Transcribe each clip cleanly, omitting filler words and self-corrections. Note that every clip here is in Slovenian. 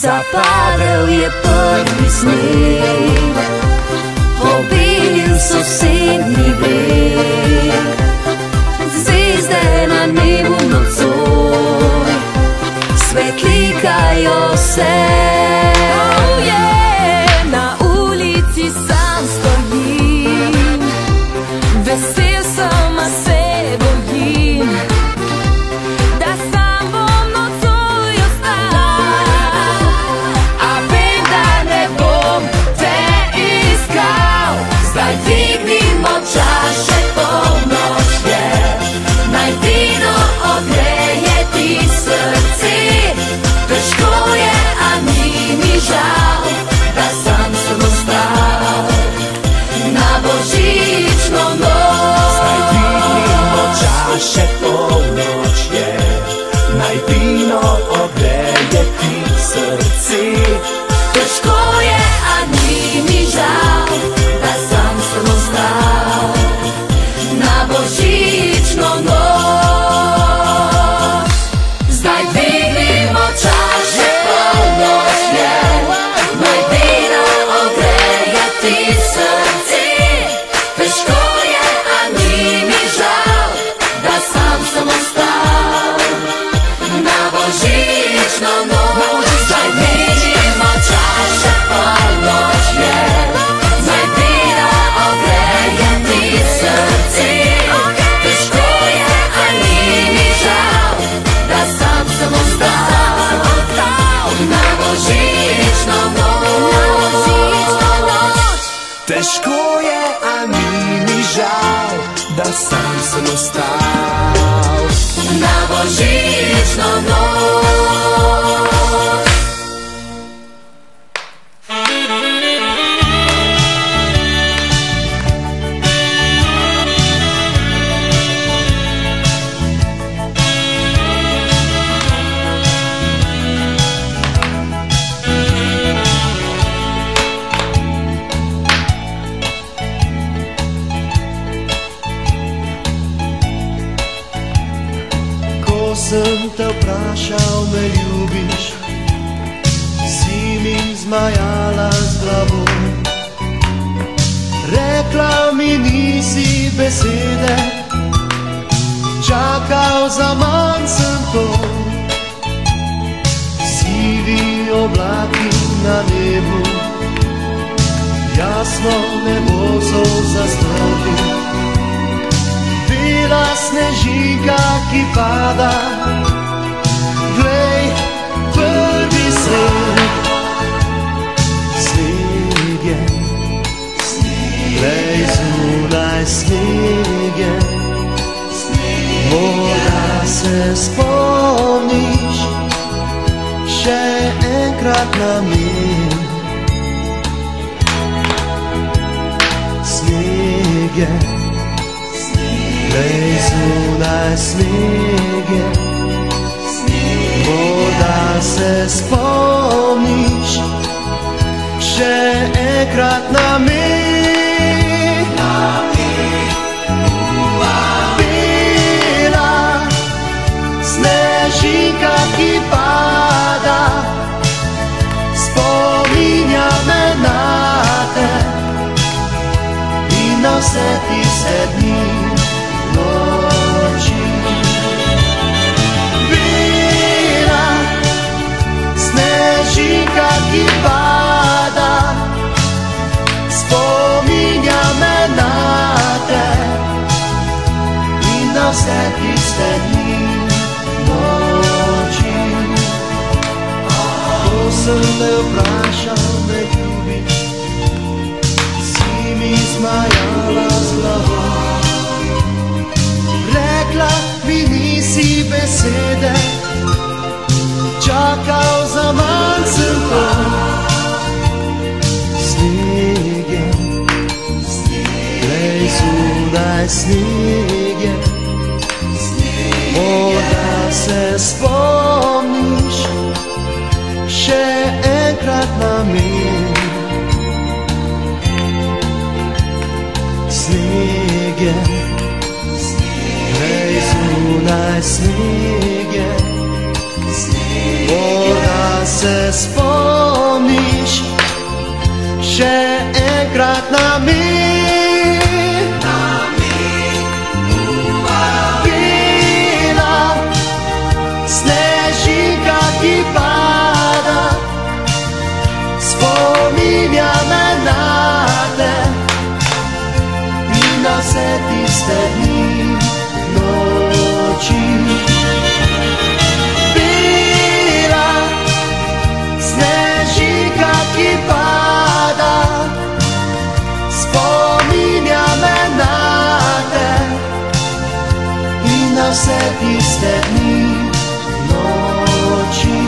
Zapadał je prvi sneg, pobelil sosednji breg. Zvezde na nebu nocoj svetlikajo se. Oh yeah, na ulici sam stojim, vesel sem, a se bojim, da sam bom nocoj ostal. A vem, da ne bom te iskal. Zdaj dvignimo čaše, polnoč je, naj vino ogreje ti srce. Težko je, a ni mi žal, da sam sem ostal na božično noč. Zdaj dvignimo čaše, polnoč je, naj vino ogreje ti srce. Težko je, a ni mi žal, da sam sem ostal na božično noč. Zdaj dvignimo čaše, polnoč je, naj vino ogreje ti srce. Težko je, a ni mi žal, da sam sem ostal na božično noč. Zdaj dvignimo čaše, polnoč je, naj vino ogreje ti srce. Težko je, a ni mi žal, da sam sem ostal na božično noč. Težko je, a ni mi žal, da sam sem ostal na božično noč. Ko sem te vprašal, me ljubiš, si mi zmajala z glavo. Rekla mi nisi besede, čakal za manj sem to. Sivi oblaki na nebu, jasno nebo so zastrogli. Bela snežinka, ki pada, glej, prvi sneg. Sneg je, glej, zunaj sneg je. Morda se spomniš še enkrat na min. Sneg je, glej, zunaj sneg je. Morda se spomniš še enkrat na mig. Bela snežinka, ki pada, spominja me na te in na vse tiste dni, noči. Bela snežinka, ki pada, spominja me na te in na vse tiste dni, noči. Ko sem te vprašal, me ljubiš, si mi zmajala z glavo. Rekla mi nisi besede, čakal za manj sem to. Sneg je, glej, zunaj sneg je. Morda se spomniš še enkrat na min. Sneg je, glej, zunaj sneg je. Morda se spomniš tiste dni, noči. Bila snežinka, ki pada, spominja me na te in na vse tiste dni, noči.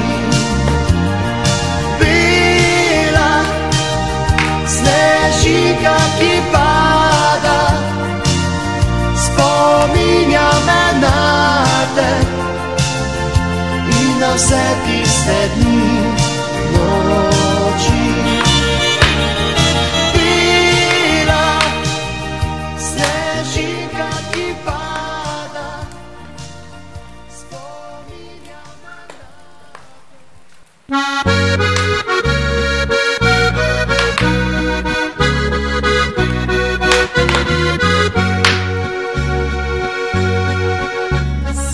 Bila snežinka, ki pada, spominja me na te in na vse tiste dni, noči. Bila snežinka, ki pada, spominja me na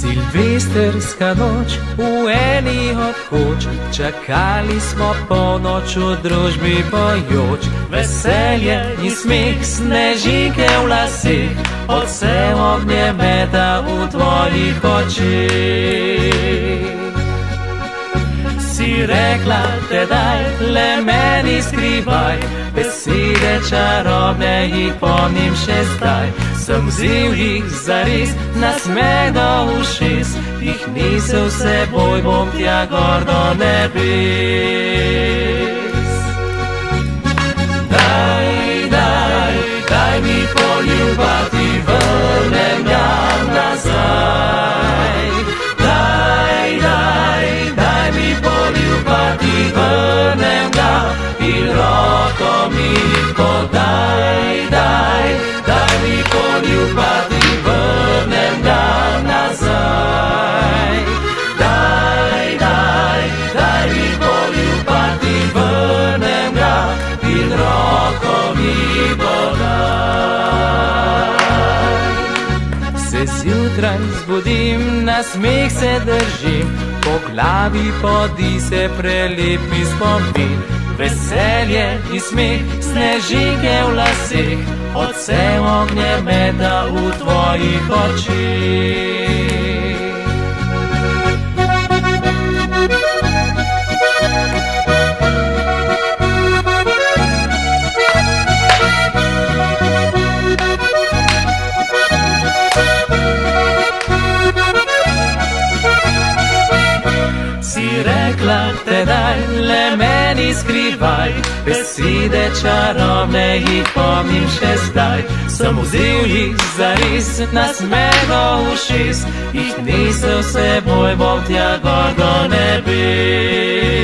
Silvestrska noč, v eni od koč, čakali smo polnoč v družbi pojoč. Veselje in smeh, snežinke v laseh, odsev ognjemeta v tvojih očeh. Si rekla tedaj, le meni skrivaj, besede čarobne jih pomnim še zdaj. Sem vzel jih zares, nasmeh do ušes, jih nisem s seboj, bom tja gor do nebes. Daj mi poljubati, vrnem ga nazaj. Daj mi poljubati, vrnem ga in roko mi podaj. Daj mi poljubati, vrnem ga nazaj. Daj mi poljubati, vrnem ga in roko mi podaj. Se zjutraj zbudim, na smeh se držim, po glavi podi se prelepi spomin. Veselje in smeh, snežinke v laseh, odsev ognjemeta v tvojih očeh. Si rekla tedaj, le meni skrivaj, besede čarobne jih pomnim še zdaj. Sem vzel jih zares, nasmeh do ušes, jih nisem s seboj, bom tja gor do nebes.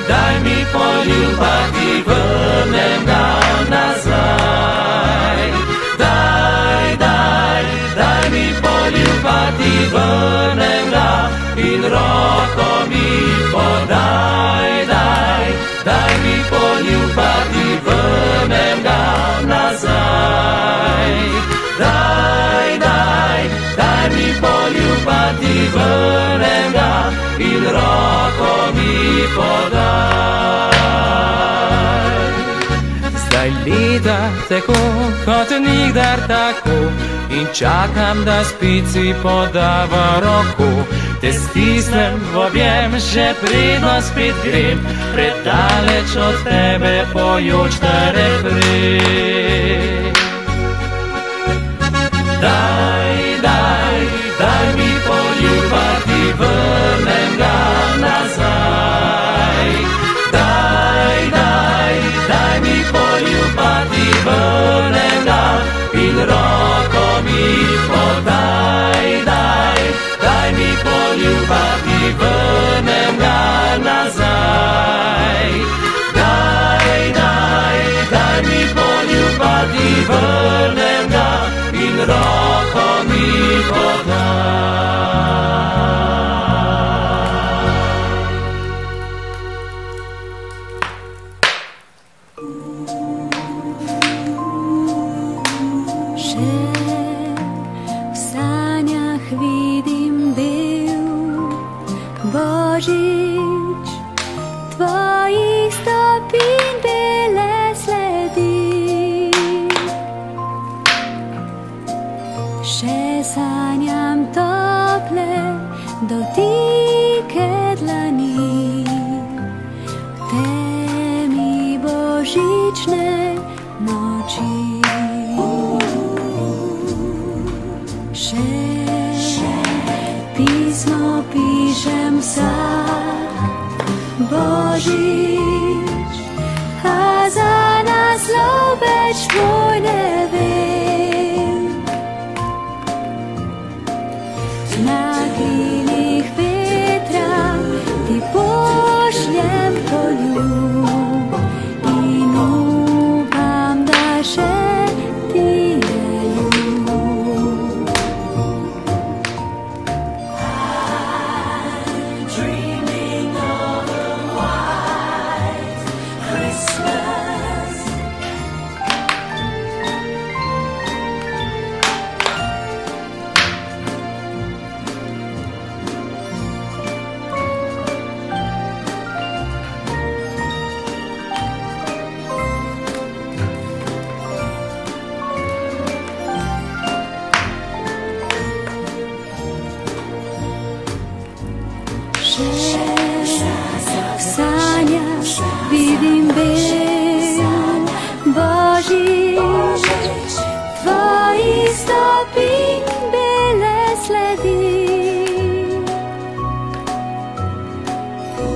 Daj mi poljubati, vrnem ga nazaj. Daj mi poljubati, vrnem ga in roko mi podaj. Daj mi poljubati, vrnem ga nazaj. Daj mi poljubati, vrnem ga in roko mi podaj. Zdaj leta teko, kot nikdar tako, in čakam, da spici podava roko. Te stisnem v objem, že predno spet grem, predaleč od tebe pojoč ta refren. Daj mi poljubati, vrnem ga nazaj. Daj mi poljubati, vrnem ga in roko mi podaj. Daj mi poljubati, vrnem ga nazaj. Daj mi poljubati, vrnem ga in roko mi podaj. Božič, tvojih stopinj bele sledi. Sanjam tople dotyke dlani, temi božičnej noči. Písmo píšem sám, Božíš, a za nás sloveč tvoj nevím. Na krílích větra ty pošlem poľub, inú vám dáše ty ľub. I'm dreaming of a white Christmas. V sáňach vidím byl Božíš, tvojí stopy byle sledy.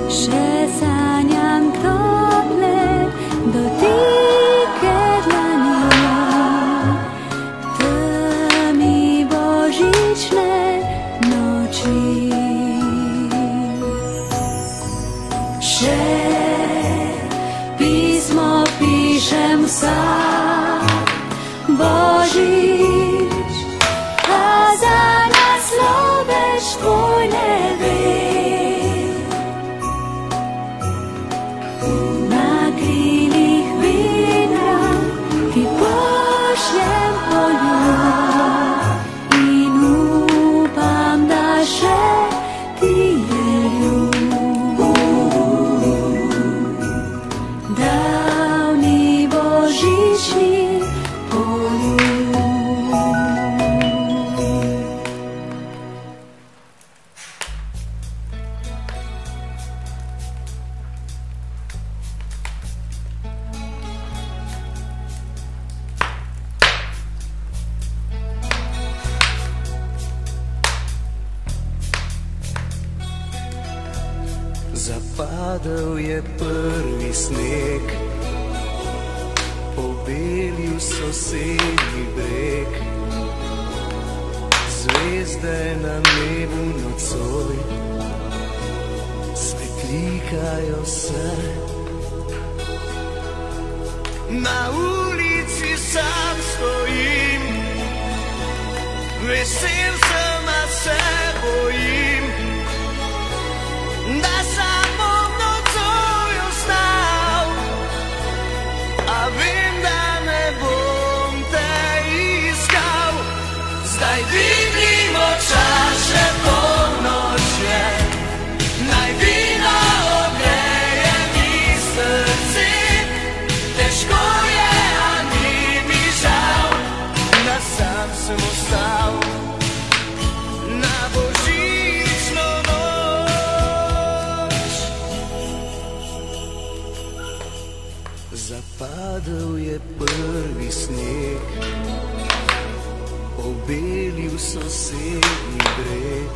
Že sáňam tople dotyke dlani, tmy božičnej noči. Písmo píšem sám, Božíš, a za nás sloveč tvoj nevím. Na krílích větra ty pošlem poľub, inú vám dáše ty ľub. Dávny božičný poľub. Zapadal je prvý sneh, pobelil sosednji breg, zvezde na nebu nocoj svetlikajo se. Na ulici sam stojim, vesel sem, a se bojim, da samo nocoj ostal, a vem, da ne bom te iskal. Zdaj dvignimo čaše, polnoč je, naj vino ogreje mi srce. Težko je, a ni mi žal, da sam sem ostal na božično noč. Zapadal je prvi sneg, pobelil sosednji breg,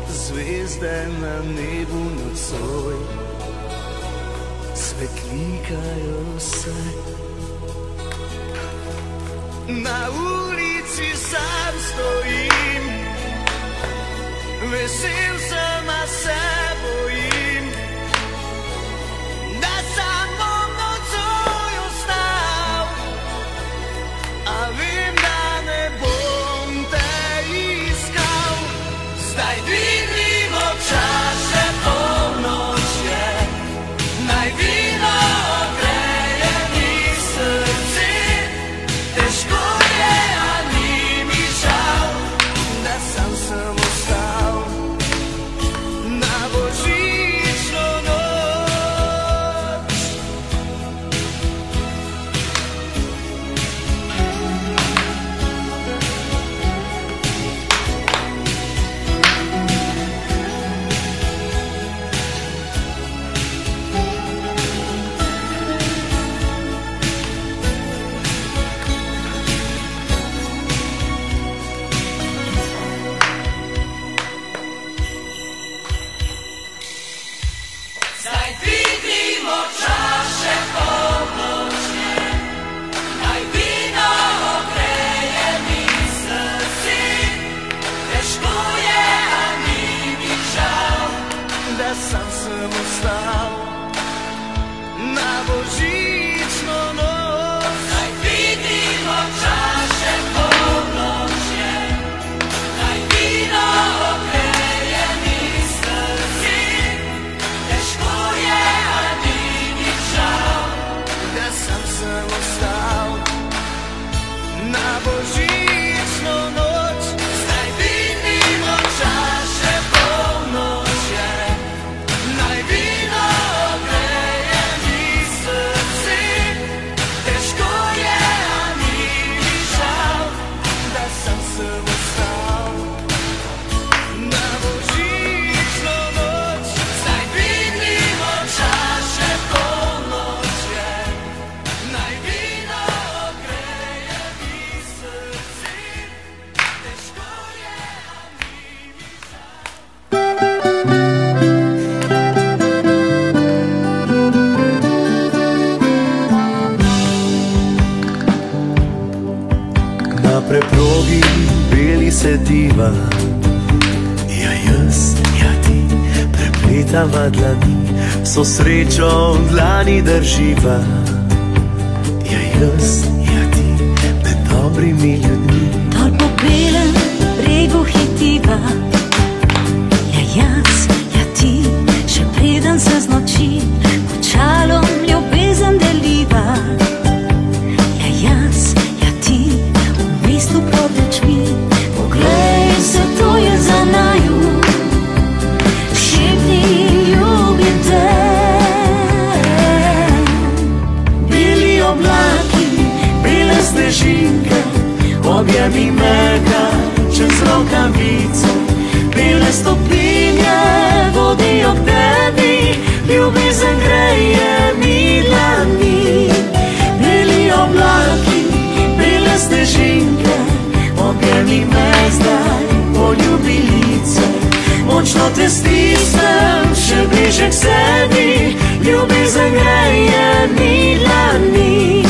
zvezde na nebu nocoj svetlikajo se. Na ulici sam stojim, vesel sem, a se bojim, da samo nocoj ostal, a vem, da ne bom te iskal. Zdaj dvignimo čaše, polnoč je, naj vino ogreje mi srce. Težko je, a ni mi žal, da sam sem ostal na božično noč. sediva. Ja jaz, ja ti, prepletava dlani, vso srečo v dlani drživa. Ja jaz, ja ti, med dobrimi ljudmi. Dol po belem bregu hitiva. Ja jaz, ja ti, še preden se znoči, očalom ljubezen deliva. Ja jaz, ja ti, v mestu pod lučmi, poglej se, to je za naju. Šepni, ljubim te. Beli oblaki, bele snežinke, objemi me kar čez rokavice. Bele stopinje vodijo k tebi, ljubezen greje mi dlani. Beli oblaki, bele snežinke, objemi me zdaj, poljubi lice. Močno te stisnem, še bliže k sebi, ljubezen greje mi dlani.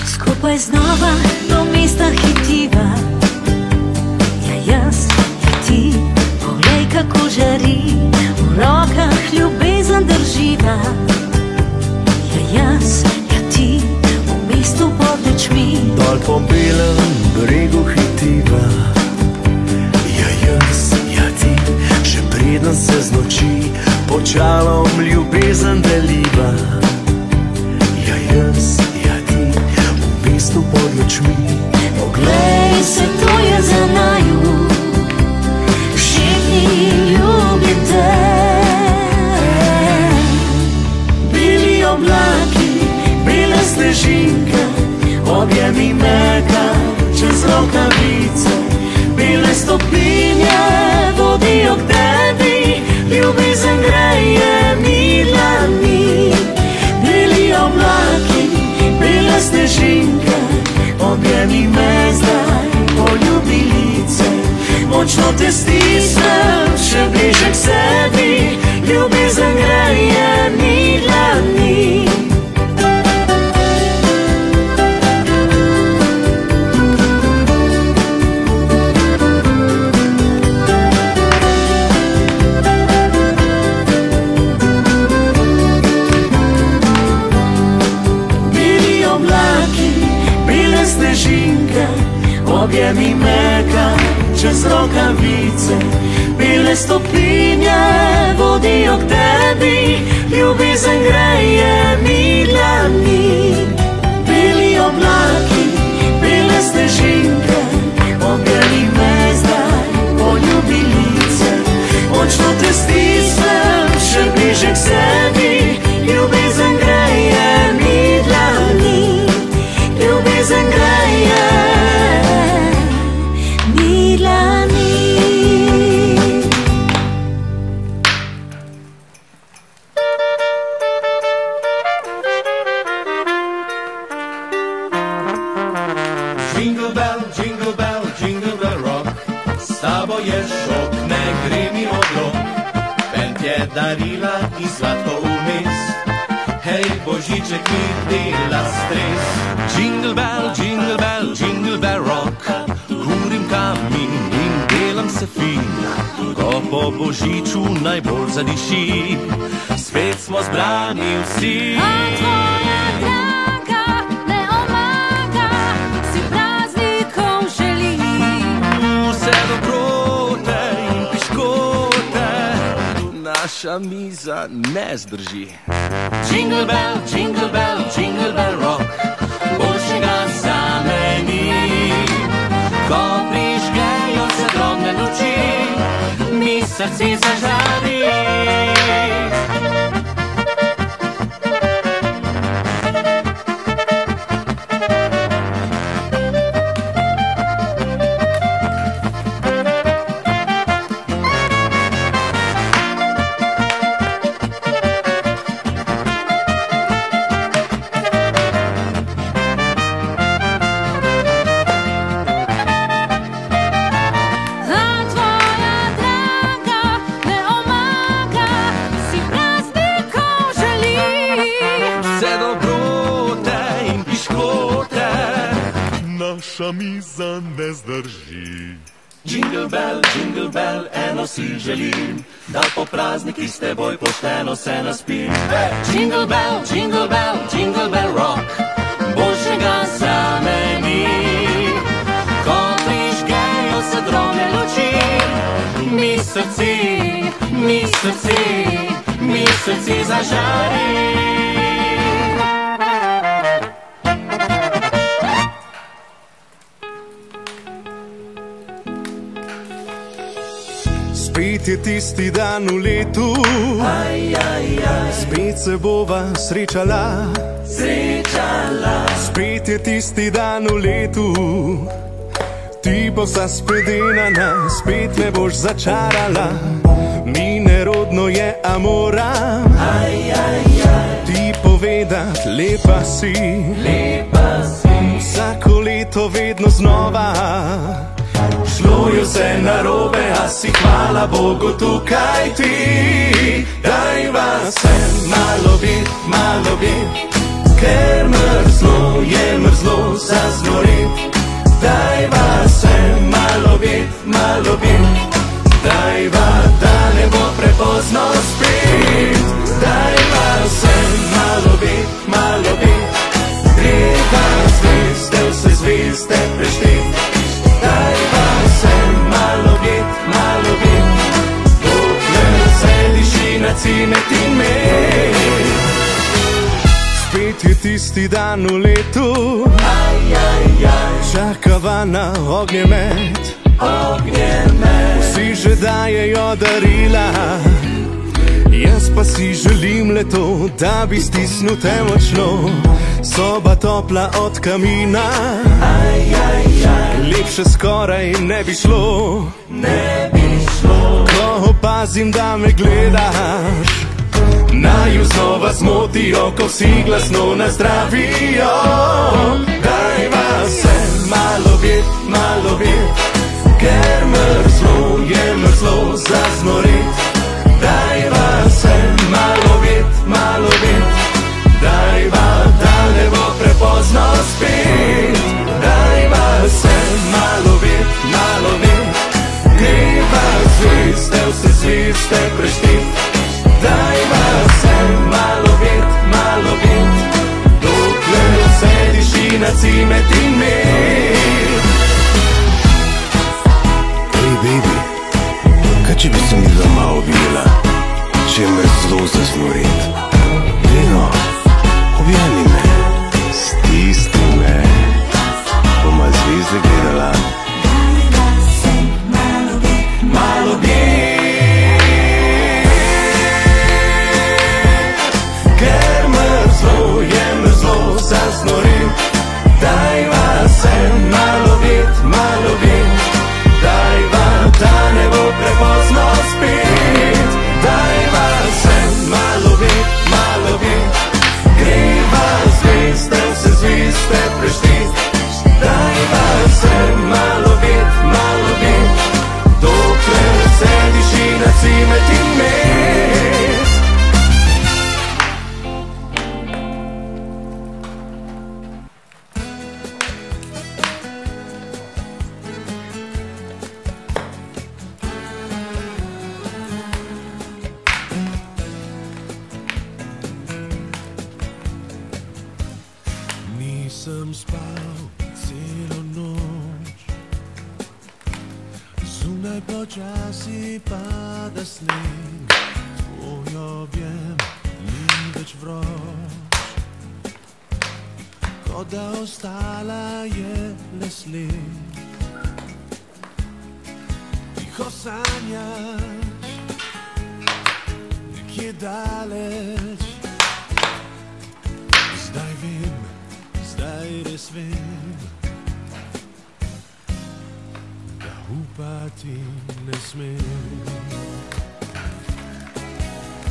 Skupaj znova do mesta hitiva. Ja jaz, ja ti, poglej kako žari, v rokah ljubezen drživa. Ja jaz, ja ti, v mestu pod lučmi, Dol po belem bregu hitiva. Ja jaz, ja ti, še preden se znoči, počalom ljubezen deliva. Ja jaz, ja ti, v mestu pod lučmi. poglej se, to je za naju. Šepni, ljubim te. Beli oblaki, bele snežinke, objemi me kar čez rokavice. Bele stopinje vodijo k tebi, ljubezen greje mi dlani. Beli oblaki, bele snežinke, objemi me zdaj, poljubi lice. Močno te stisnem, še bliže k sebi, ljubezen greje mi dlani. Beli oblaki, bele snežinke, objemi me kar čez rokavice. Bele stopinje vodijo k tebi, ljubezen greje mi dlani. Beli oblaki, bele snežinke, objemi me zdaj, poljubi lice. Močno te stisnem, še bliže k sebi, ljubezen greje mi dlani. Ljubezen greje Mi dlani. Jingle bell rock, s tabo je šok, ne gre mi odrok. Bend je darila in sladko vmes, hej, božiček mi dela stres. Jingle bell rock, kurim kamin in delam se fin. Ko po božiču najbolj zadiši, spet smo zbrani vsi. A tvoja dranga ne omaga, si praznikom želi. Vse dobrote in piškote, naša miza ne zdrži. Jingle bell rock, boljšega zame ni. Ko prižgejo se drobne luči, mi srce zažari. A tvoja dranga ne omaga, si praznikom miza ne zdrži. Jingle bell, eno si želim, da po prazniki s teboj pošteno se naspi. Jingle bell, jingle bell rock, boljšega zame ni. Ko prižgejo se drobne luči, mi srci zažari. Spet je tisti dan v letu, spet se bova srečala. Spet je tisti dan v letu, ti bo vsa spedenana, spet me boš začarala. Mi nerodno je, a moram ti povedat, lepa si. Vsako leto vedno znova šlo je vse narobe, a si hvala Bogu tukaj ti. Dajva se malo bit, ker mrzlo je mrzlo zaznorit. Dajva se malo bit, dajva, da ne bo prepozno spet. Dajva se malo bit, treba zvezde, vse zvezde preštet. Dajva se malo bit, dokler se diši na cimet in med. Spet je tisti dan v letu, čakava na ognjemet. Vsi že dajejo darila, jaz pa si želim le to, da bi stisnil te močno. Soba topla od kamina, lepše skoraj ne bi šlo. Ko opazim, da me gledaš, naju znova zmotijo, ko vsi glasno nazdravijo. Dajva se malo bit, ker mrzlo je mrzlo zaznorit. Dajva se malo bit, dajva, da ne bo prepozno spet. Dajva se malo bit, treba zvezde, vse zvezde preštet. Dajva se malo bit, dokler se diši na cimet in med. Hey baby, kaj če bi se mi doma objela, če me zelo zaznorit? Deno, objemi me, stisni me, boma zvezde gledala. Dajva se malo bit, ker mrzlo je mrzlo zaznorit. Dajva se malo bit, dajva, da ne bo prepozno spet. Dajva se malo bit, greva zvezde, vse zvezde preštet. Dajva se malo bit, dokler se diši na cimet in med. Nisem spal celo noč, zunaj počasi pada sneg. Tvoj objem ni več vroč, kot da ostala je le sled. Tiho sanjaš, nekje daleč. Zdaj vem, zdaj res vem, da upati ne smem.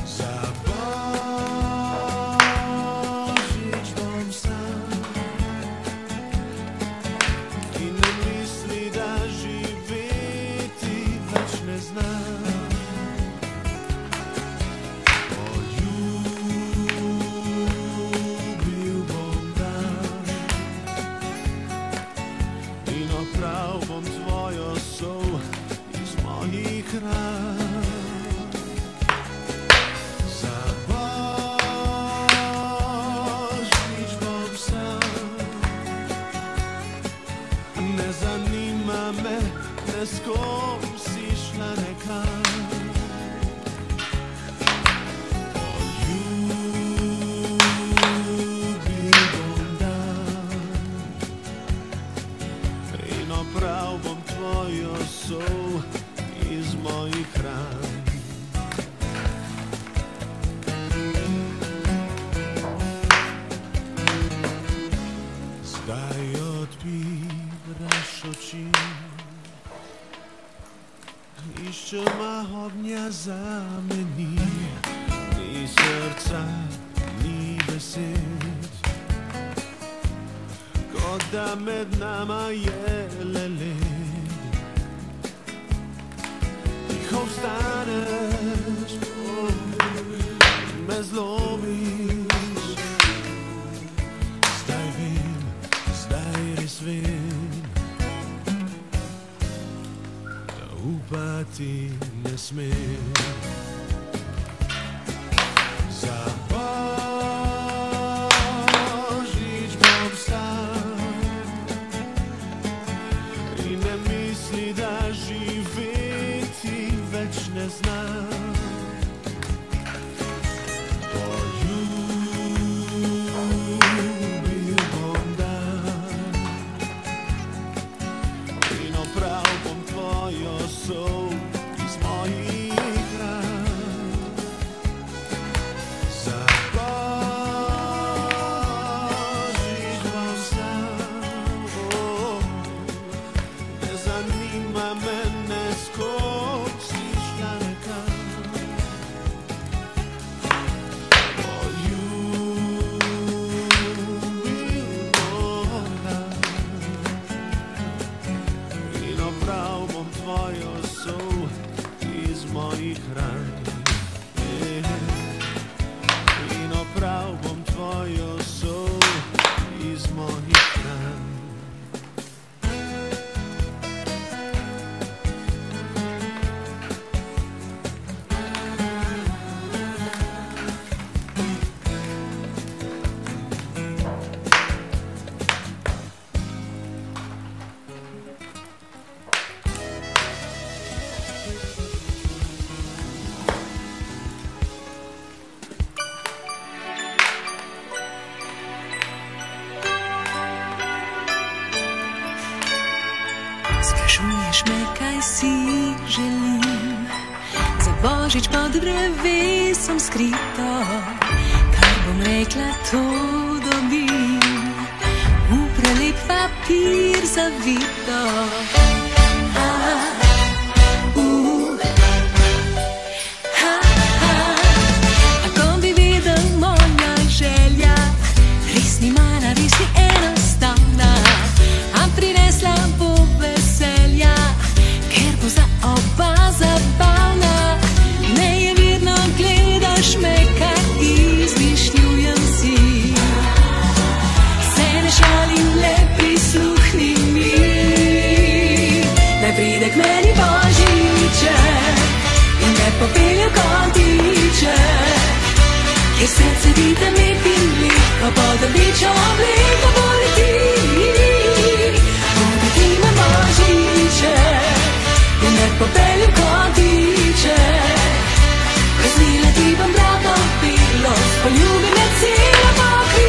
Za Božič bom sam, ki ne misli, da živeti več ne znam. hran. Za Božić bom sam, ne zanima me s kom si šla nekam. Prav bom tvojo sol iz mojih ran. Zdaj odpiraš oči, iščema ognja zameni, ni srca, ni besed, kot da med nama je le led. Tiho vstaneš, me zlomiš. Zdaj vem, zdaj res vem, da upati ne smem. Za Božić bom sam in ne misli, da živeti več ne znam. Poljubil bom dan in opral bom tvojo sol iz mojih ran. Za Božić bom sam, ne zanima me s kom si šla nekam. Poljubil bom dan in opral bom tvojo sol iz mojih ran. In opral bom tvojo sol iz mojih ran. Sprašuješ me, kaj si želim, za Božič pod drevesom skrito, kar bom rekla, to dobim, v prelep papir zavito. Ako bi videl moja želja, res ni mala, res ni enostavna, a prinesla bo veselja, ker bo za oba zabavna. Nejevidno gledaš me, kaj izmišljujem si, se ne šalim, le prisluhni mi. Naj pride k meni Božiček in me popelje v kontiček, kjer srce vidim lep in mleko, pod rdečo obleko poleti. Poleti me Božiček in me popelje v kontiček, krasnila ti bom bral topilo, poljubi me celo pokri.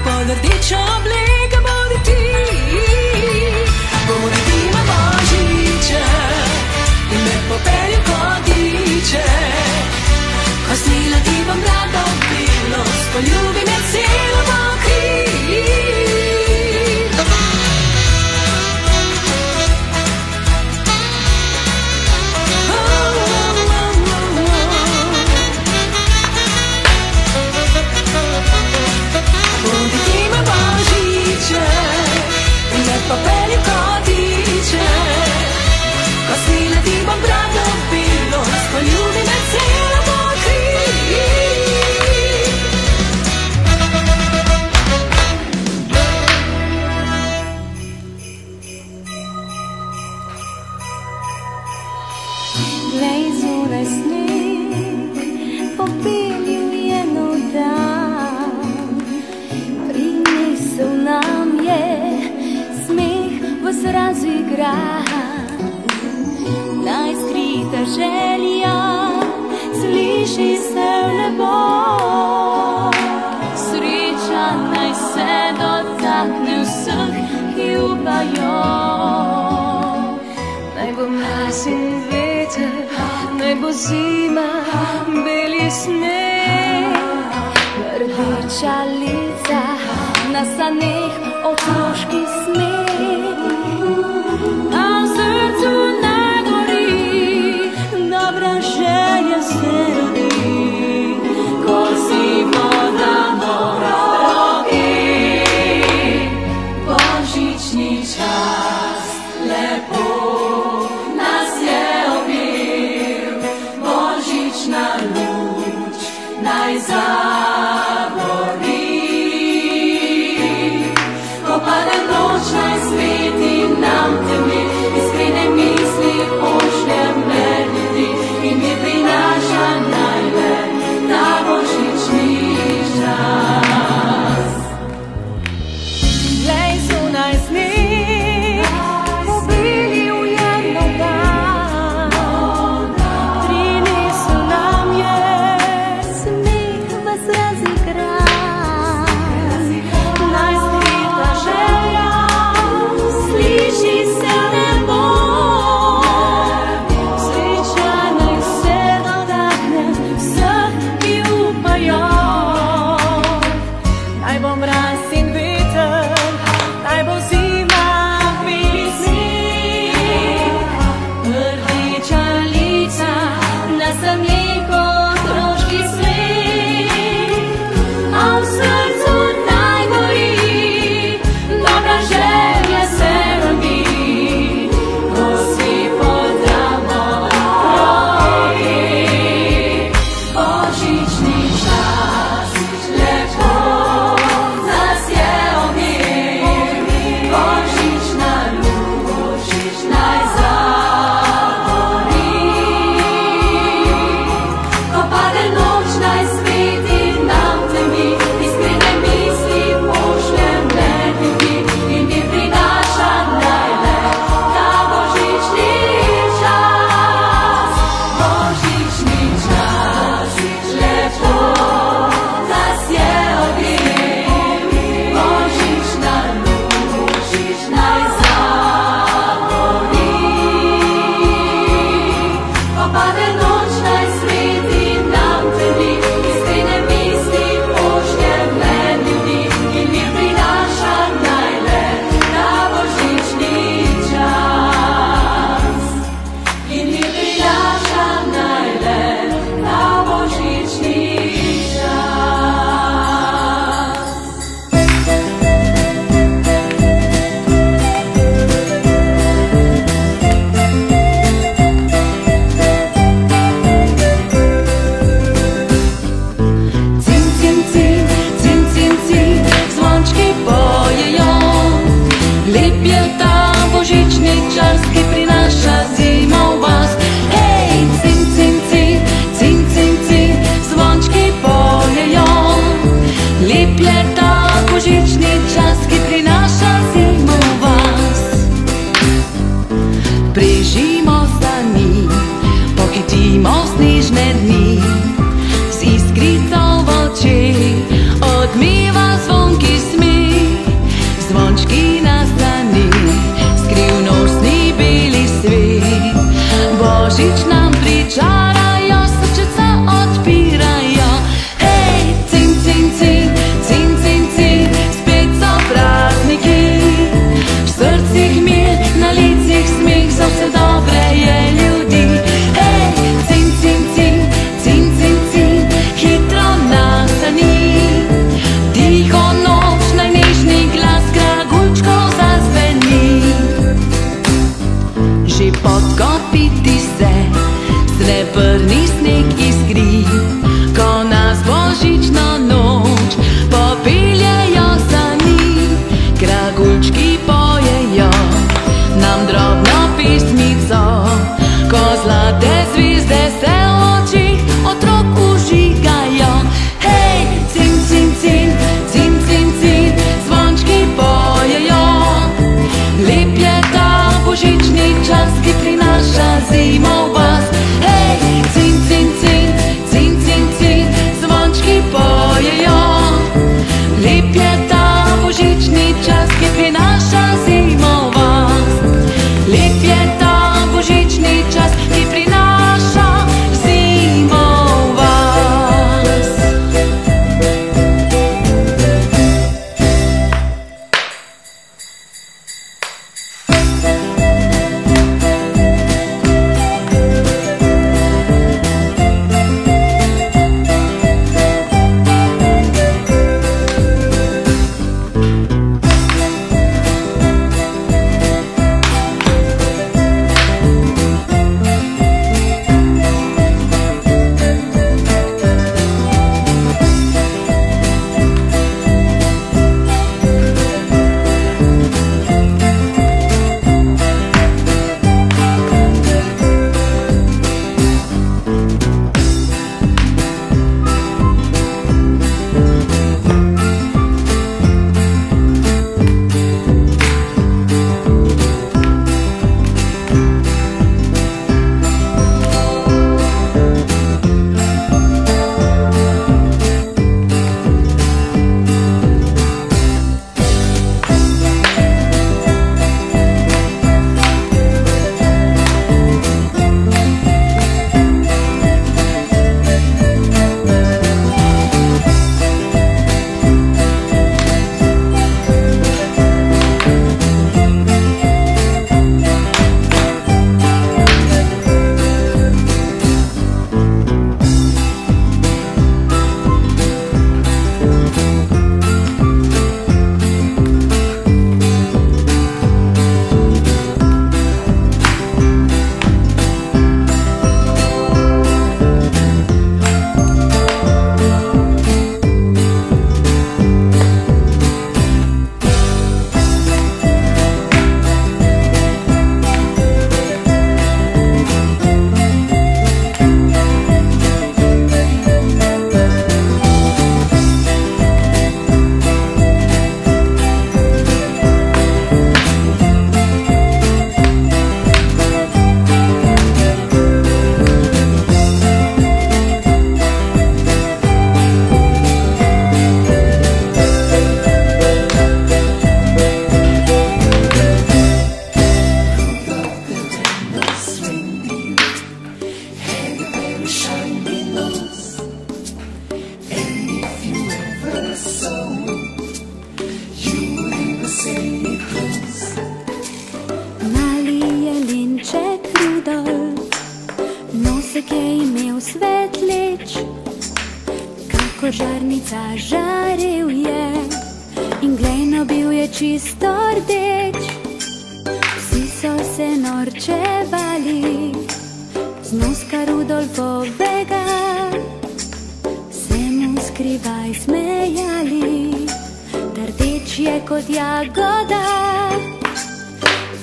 pod rdečo obleko bodi ti me božiče in me popelju kot diče. Ko snila ti bom rado bilo, spoljubi me celo pokri. Popelju kot diče, ko snila ti bom rado bilo, spoljubi me celo pokri. Glej zunaj sneg, popelju je nov dan, prinesel nam je razigran, najskrita želja sliši se v nebo. Sreča naj se dotakne vseh, ki upajo. Naj bo mraz in veter, naj bo zima, beli sneg, rdeča lica, na saneh otroški smeh. A v srcu naj gori, dobra želja se rodi, ko si podamo roki. Božični čas lepo nas je objel, božična luč naj zagori. Ko pade noč, naj sveti nam zvončki na strani, skrivnostni beli svet. Božič nam pričarajo, srčeca odpirajo. Hej, cin, cin, cin, cin, cin, cin, spet so prazniki. V srcih mir, na licih smeh, za vse dobre je ljudi. Hej, cin, cin, cin, cin, cin, cin, hitro nastani. Tiho noč, najnežni glas kragulčkov zazveni. Že podkopiti se, srebrni sneg iskri, ko nas božična noč popeljejo za njim. Kragulčki pojejo nam drobno pesmico, ko zlate zvezde se v očih otrok užigajo. Hej, cin, cin, cin, cin, cin, cin, zvončki pojejo. Lep je ta božični čas, ki prinaša zimo v vas. Hej, cin, cin, cin, cin, cin, cin, zvončki pojejo. Lep je ta božični čas, ki prinaša zimo v vas. Lep je ta božični čas, ki prinaša zimo v vas. Nosek je imel svetleč, kako žarnica žarel je, in glejno bil je čisto rdeč. Vsi so se norčevali z noska Rudolfovega, se mu skrivaj smejali, da rdeč je kot jagoda.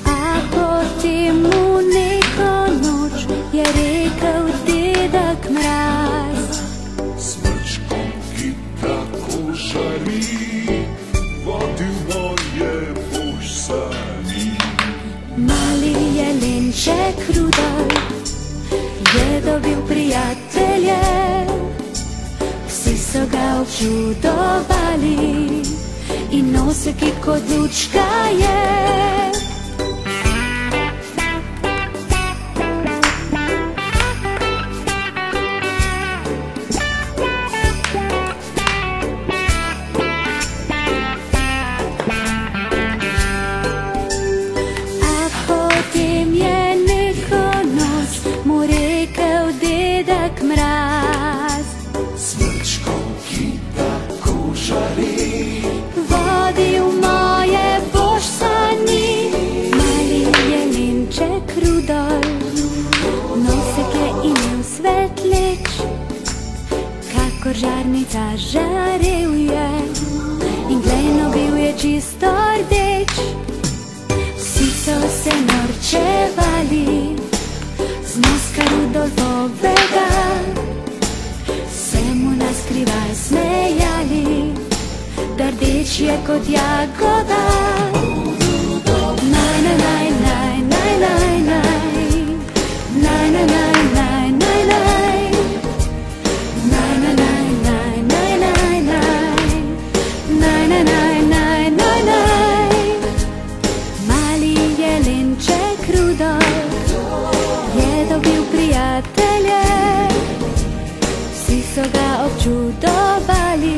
A potem mu neko noč je rekel dedek Mraz: Smrčkom, ki tako žari, vodil moje bož sani. Mali jelenček Rudolf je dobil prijatelje, vsi so ga občudovali in nosi, ki kot lučka je. Žarnica žarel je in glejno bil je čisto rdeč. Vsi so se norčevali z noska Rudolfovega, se mu naskrivaj smejali, da rdeč je kot jagoda. Naj, naj, naj, naj, naj, naj, naj, naj, naj, naj, naj, naj, naj. Vsi so ga občudovali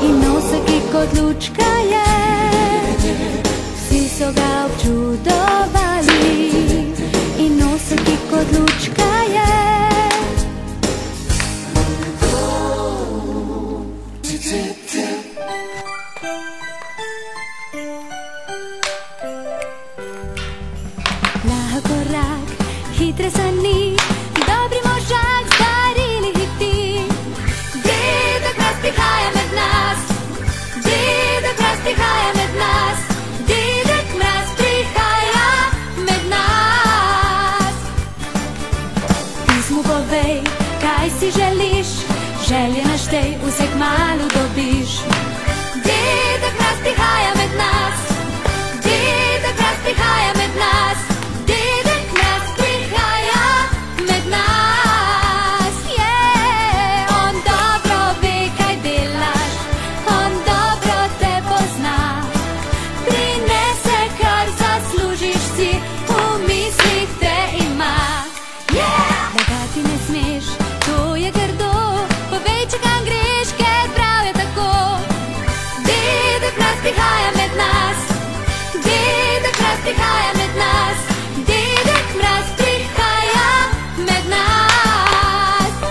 in nosi, ki kot lučka je. Vsi so ga občudovali in nosi, ki kot lučka je. Lagorak, hitre sani, dobri možak, starili hiti. Dedek Mraz prihaja med nas, Dedek Mraz prihaja med nas, Dedek Mraz prihaja med nas. Pismu povej, kaj si želiš, želje naštej, vse kmalu dobiš. Dedek Mraz prihaja med nas, Dedek Mraz prihaja med nas. Prihaja med nas, Dedek Mraz prihaja med nas, Dedek Mraz prihaja med nas.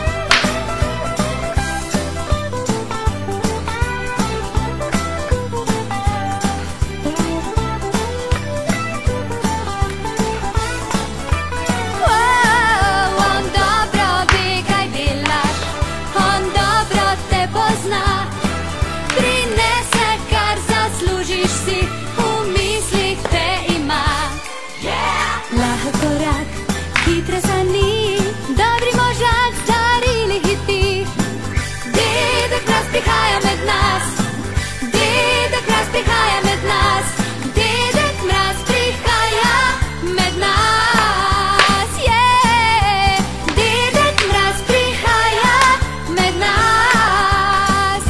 On dobro ve, kaj delaš, on dobro te pozna. Služiš si, v mislih te ima. Lagorak, hitre sani, dobri možak, starili hiti. Dedek Mraz prihaja med nas, Dedek Mraz prihaja med nas, Dedek Mraz prihaja med nas. Dedek Mraz prihaja med nas.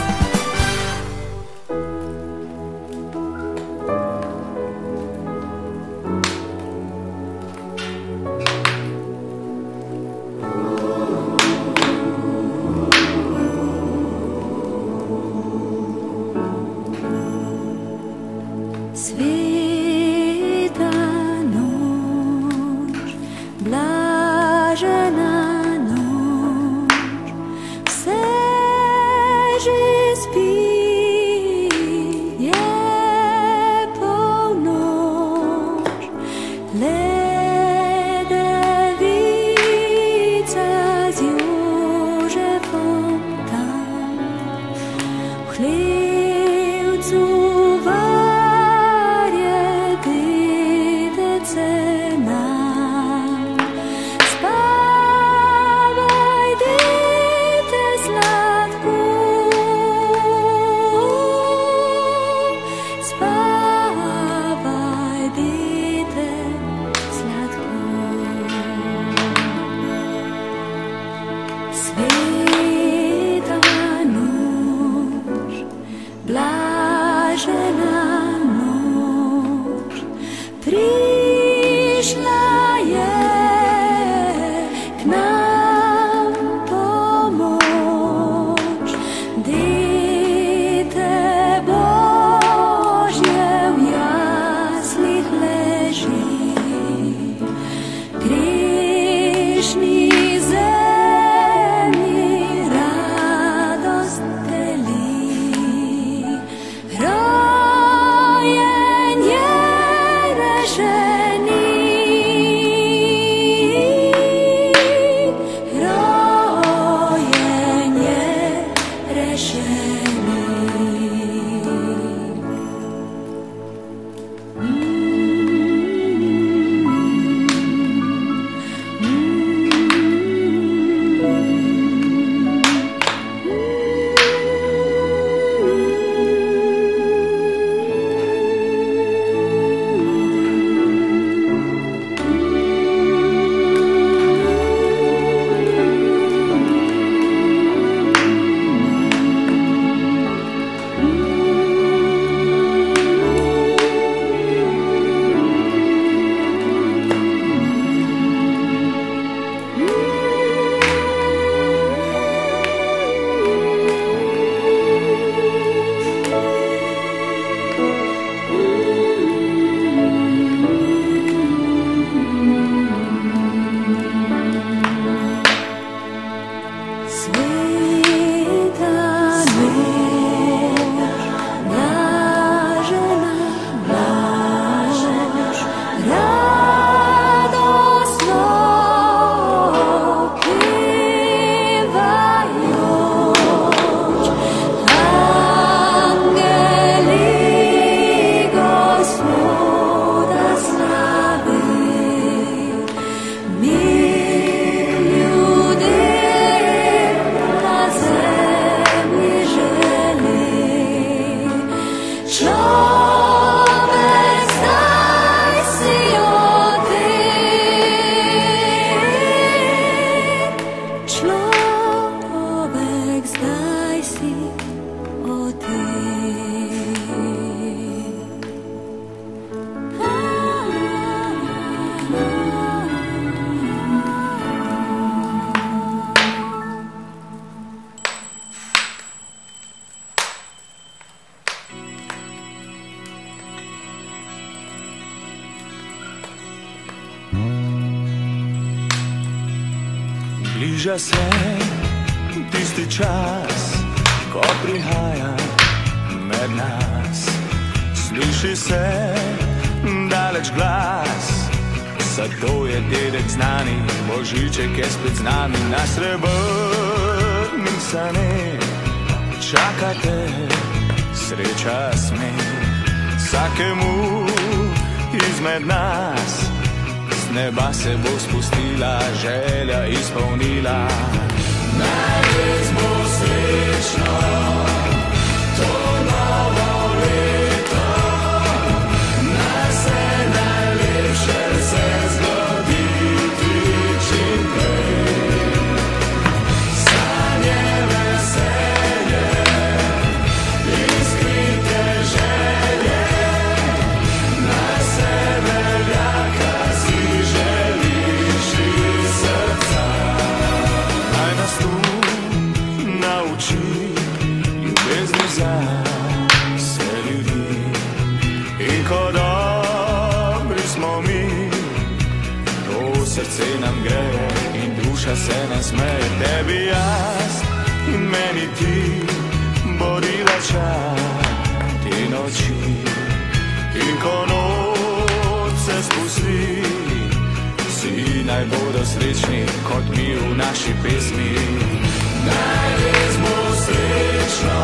Sveta noč, blažena noč, vse že spi, je polnoč, le devica z Jožefom tam v hlevcu varje Bliža se tisti čas, ko prihaja med nas. Sliši se daleč glas, zato je dedek znani, Božiček je spet z nami. Na srebrnim sanem čakate sreča smeh. Vsakemu izmed nas z neba se bo spustila, želja izpolnila. Naj res bo srečno to novo leto, naj se najlepše se zgoditi čim prej. Sanje, veselje, iskrite želje, naj se veljaka si želiš iz srca. Naj nas tu nauči ljubezni za vse ljudi. In ko dobri smo mi, to srce nam greje in duša se nam smeje. Tebi jaz in meni ti borila čas te noči. In ko noč se spusti, vsi naj bodo srečni kot mi v naši pesmi. Naj res bo srečno